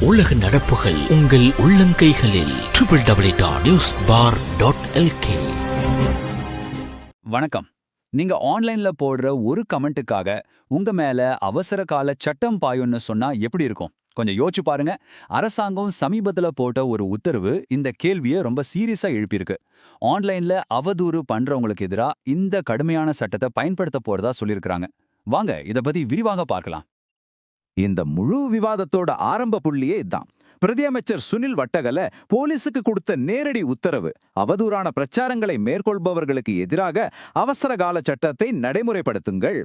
உலக நடப்புகள் உங்கள் உள்ளங்கைகளில். www.newsbar.lk. வணக்கம். நீங்க ஆன்லைன்ல போடுற ஒரு கமெண்ட்டுக்காக உங்க மேல அவசர கால சட்டம் பாயும்னு சொன்னா எப்படி இருக்கும்? கொஞ்சம் யோசிச்சு பாருங்க. அரசாங்கம் சமீபத்துல போட்ட ஒரு உத்தரவு இந்த கேள்வியை ரொம்ப சீரியஸா எழுப்பியிருக்கு. ஆன்லைன்ல அவதூறு பண்றவங்களுக்கு எதிரா இந்த கடுமையான சட்டத்தை பயன்படுத்த போறதா சொல்லியிருக்காங்க. வாங்க இத பத்தி விரிவாக பார்க்கலாம். இந்த முழு விவாதத்தோட ஆரம்ப புள்ளியே இதான். பிரதியமைச்சர் சுனில் வட்டகல போலீசுக்கு கொடுத்த நேரடி உத்தரவு அவதூறான பிரச்சாரங்களை மேற்கொள்பவர்களுக்கு எதிராக அவசர கால சட்டத்தை நடைமுறைப்படுத்துங்கள்.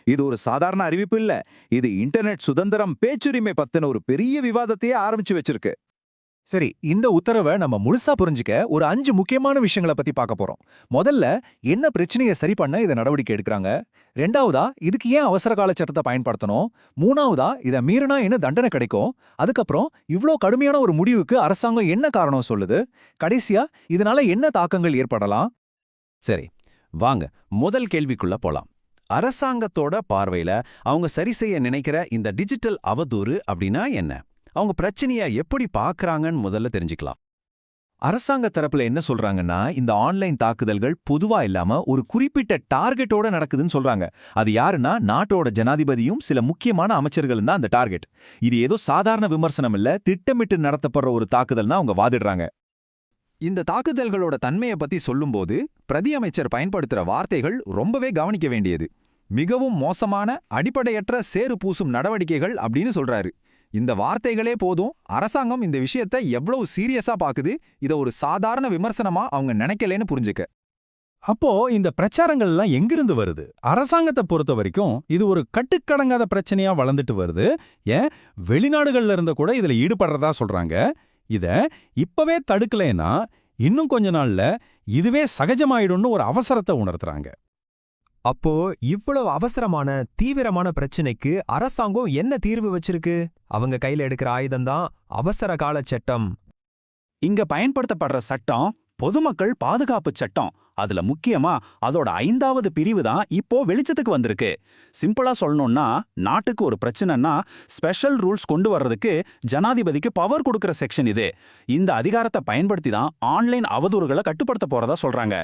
இது ஒரு சாதாரண அறிவிப்பு இல்ல. இது இன்டர்நெட் சுதந்திரம், பேச்சுரிமை பத்தின ஒரு பெரிய விவாதத்தையே ஆரம்பிச்சு வச்சிருக்கு. சரி, இந்த உத்தரவை நம்ம முழுசா புரிஞ்சுக்க ஒரு 5 முக்கியமான விஷயங்களை பத்தி பார்க்க போறோம். முதல்ல, என்ன பிரச்சனையை சரி பண்ண இதை நடவடிக்கை எடுக்கிறாங்க? ரெண்டாவதா, இதுக்கு ஏன் அவசர கால சட்டத்தை பயன்படுத்தணும்? மூணாவதா, இதை மீறினா என்ன தண்டனை கிடைக்கும்? அதுக்கப்புறம் இவ்ளோ கடுமையான ஒரு முடிவுக்கு அரசாங்கம் என்ன காரணம் சொல்லுது? கடைசியா, இதனால என்ன தாக்கங்கள் ஏற்படலாம்? சரி, வாங்க முதல் கேள்விக்குள்ள போலாம். அரசாங்கத்தோட பார்வையில அவங்க சரி செய்ய நினைக்கிற இந்த டிஜிட்டல் அவதூறு அப்படின்னா என்ன? அவங்க பிரச்சனைய எப்படி பார்க்கறாங்கன்னு முதல்ல தெரிஞ்சுக்கலாம். அரசாங்க தரப்புல என்ன சொல்றாங்கன்னா, இந்த ஆன்லைன் தாக்குதல்கள் பொதுவா இல்லாம ஒரு குறிப்பிட்ட டார்கெட்டோட நடக்குதுன்னு சொல்றாங்க. அது யாருன்னா, நாட்டோட ஜனாதிபதியும் சில முக்கியமான அமைச்சர்களும் தான் அந்த டார்கெட். இது ஏதோ சாதாரண விமர்சனம் இல்ல, திட்டமிட்டு நடத்தப்படுற ஒரு தாக்குதல்னா அவங்க வாதிடுறாங்க. இந்த தாக்குதல்களோட தன்மையை பத்தி சொல்லும்போது பிரதியமைச்சர் பயன்படுத்துற வார்த்தைகள் ரொம்பவே கவனிக்க வேண்டியது. மிகவும் மோசமான, அடிப்படையற்ற சேறு பூசும் நடவடிக்கைகள் அப்படின்னு சொல்றாரு. இந்த வார்த்தைகளே போதும் அரசாங்கம் இந்த விஷயத்தை எவ்வளவு சீரியஸா பாக்குது, இதை ஒரு சாதாரண விமர்சனமா அவங்க நினைக்கலன்னு புரிஞ்சுக்க. அப்போ இந்த பிரச்சாரங்கள் எல்லாம் எங்கிருந்து வருது? அரசாங்கத்தை பொறுத்த வரைக்கும் இது ஒரு கட்டுக்கடங்காத பிரச்சனையா வளர்ந்துட்டு வருது. ஏன், வெளிநாடுகள்ல இருந்த கூட இதுல ஈடுபடுறதா சொல்றாங்க. இத இப்பவே தடுக்கலைன்னா இன்னும் கொஞ்ச நாள்ல இதுவே சகஜமாயிடும்னு ஒரு அவசரத்தை உணர்த்துறாங்க. அப்போ இவ்வளவு அவசரமான, தீவிரமான பிரச்சனைக்கு அரசாங்கம் என்ன தீர்வு வச்சிருக்கு? அவங்க கையில எடுக்கிற ஆயுதம்தான் அவசர கால சட்டம். இங்க பயன்படுத்தப்படுற சட்டம் பொதுமக்கள் பாதுகாப்பு சட்டம். அதுல முக்கியமா அதோட 5வது பிரிவு தான் இப்போ வெளிச்சத்துக்கு வந்திருக்கு. சிம்பிளா சொல்லணும்னா, நாட்டுக்கு ஒரு பிரச்சனைன்னா ஸ்பெஷல் ரூல்ஸ் கொண்டு வர்றதுக்கு ஜனாதிபதிக்கு பவர் கொடுக்கிற செக்ஷன் இது. இந்த அதிகாரத்தை பயன்படுத்தி தான் ஆன்லைன் அவதூறுகளை கட்டுப்படுத்த போறதா சொல்றாங்க.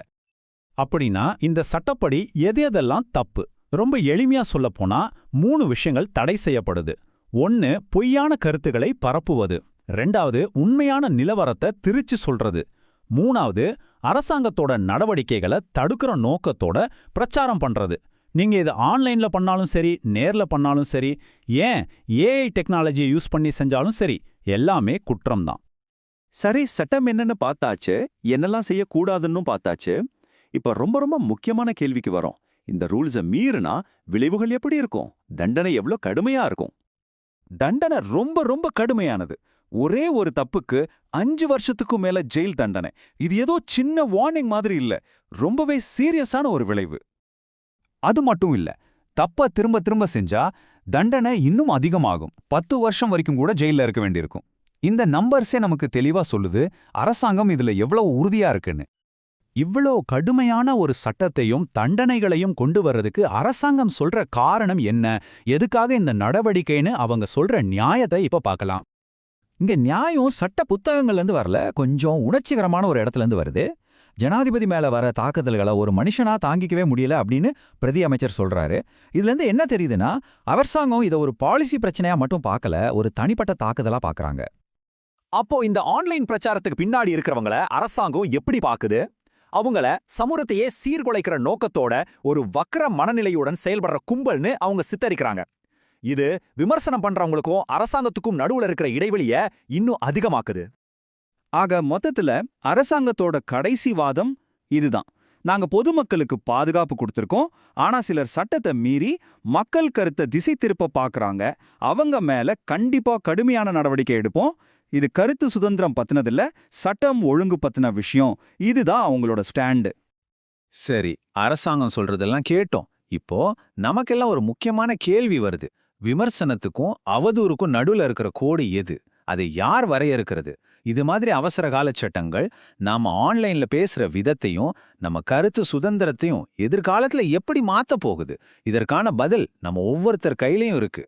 அப்படின்னா இந்த சட்டப்படி எது எதெல்லாம் தப்பு? ரொம்ப எளிமையா சொல்லப்போனா 3 விஷயங்கள் தடை செய்யப்படுது. 1, பொய்யான கருத்துக்களை பரப்புவது. 2வது, உண்மையான நிலவரத்தை திரிச்சு சொல்றது. 3வது, அரசாங்கத்தோட நடவடிக்கைகளை தடுக்கிற நோக்கத்தோட பிரச்சாரம் பண்றது. நீங்க இது ஆன்லைன்ல பண்ணாலும் சரி, நேர்ல பண்ணாலும் சரி, ஏன் ஏஐ டெக்னாலஜியை யூஸ் பண்ணி செஞ்சாலும் சரி, எல்லாமே குற்றம்தான். சரி, சட்டம் என்னன்னு பார்த்தாச்சு, என்னெல்லாம் செய்யக்கூடாதுன்னு பார்த்தாச்சு. இப்ப ரொம்ப ரொம்ப முக்கியமான கேள்விக்கு வரோம். இந்த ரூல்ஸை மீறினா விளைவுகள் எப்படி இருக்கும்? தண்டனை எவ்வளவு கடுமையா இருக்கும்? தண்டனை ரொம்ப ரொம்ப கடுமையானது. ஒரே ஒரு தப்புக்கு 5 வருஷத்துக்கும் மேல ஜெயில் தண்டனை. இது ஏதோ சின்ன வார்னிங் மாதிரி இல்ல, ரொம்பவே சீரியஸான ஒரு விளைவு. அது மட்டும் இல்ல, தப்ப திரும்ப திரும்ப செஞ்சா தண்டனை இன்னும் அதிகமாகும். 10 வருஷம் வரைக்கும் கூட ஜெயில இருக்க வேண்டியிருக்கும். இந்த நம்பர்ஸே நமக்கு தெளிவா சொல்லுது அரசாங்கம் இதுல எவ்வளவு உறுதியா இருக்குன்னு. இவ்வளோ கடுமையான ஒரு சட்டத்தையும் தண்டனைகளையும் கொண்டு வர்றதுக்கு அரசாங்கம் சொல்ற காரணம் என்ன? எதுக்காக இந்த நடவடிக்கைன்னு அவங்க சொல்ற நியாயத்தை இப்ப பார்க்கலாம். இங்க நியாயம் சட்ட புத்தகங்கள்லேருந்து வரல, கொஞ்சம் உணர்ச்சிகரமான ஒரு இடத்துலேருந்து வருது. ஜனாதிபதி மேல வர தாக்குதல்களை ஒரு மனுஷனா தாங்கிக்கவே முடியல அப்படின்னு பிரதி அமைச்சர் சொல்றாரு. இதுலேருந்து என்ன தெரியுதுன்னா, அரசாங்கம் இதை ஒரு பாலிசி பிரச்சனையா மட்டும் பார்க்கல, ஒரு தனிப்பட்ட தாக்குதலா பார்க்கறாங்க. அப்போ இந்த ஆன்லைன் பிரச்சாரத்துக்கு பின்னாடி இருக்கிறவங்கள அரசாங்கம் எப்படி பாக்குது? அவங்கள சமூகத்தையே சீர்குலைக்கிற நோக்கத்தோட ஒரு வக்ர மனநிலையுடன் செயல்படுற கும்பல்னு அவங்க சித்தரிக்கிறாங்க. இது விமர்சனம் பண்றவங்களுக்கும் அரசாங்கத்துக்கும் நடுவுல இருக்கிற இடைவெளிய இன்னும் அதிகமாக்குது. ஆக மொத்தத்துல அரசாங்கத்தோட கடைசி வாதம் இதுதான். நாங்க பொதுமக்களுக்கு பாதுகாப்பு கொடுத்திருக்கோம், ஆனா சிலர் சட்டத்தை மீறி மக்கள் கருத்தை திசை திருப்ப பார்க்கறாங்க. அவங்க மேல கண்டிப்பா கடுமையான நடவடிக்கை எடுப்போம். இது கருத்து சுதந்திரம் பத்தினதில்ல, சட்டம் ஒழுங்கு பத்தின விஷயம். இதுதான் அவங்களோட ஸ்டாண்டு. சரி, அரசாங்கம் சொல்றதெல்லாம் கேட்டோம். இப்போ நமக்கெல்லாம் ஒரு முக்கியமான கேள்வி வருது. விமர்சனத்துக்கும் அவதூறுக்கும் நடுவுல இருக்கிற கோடு எது? அதை யார் வரையறுக்கிறது? இது மாதிரி அவசர கால சட்டங்கள் நாம ஆன்லைன்ல பேசுற விதத்தையும் நம்ம கருத்து சுதந்திரத்தையும் எதிர்காலத்துல எப்படி மாத்த போகுது? இதற்கான பதில் நம்ம ஒவ்வொருத்தர் கையிலையும் இருக்கு.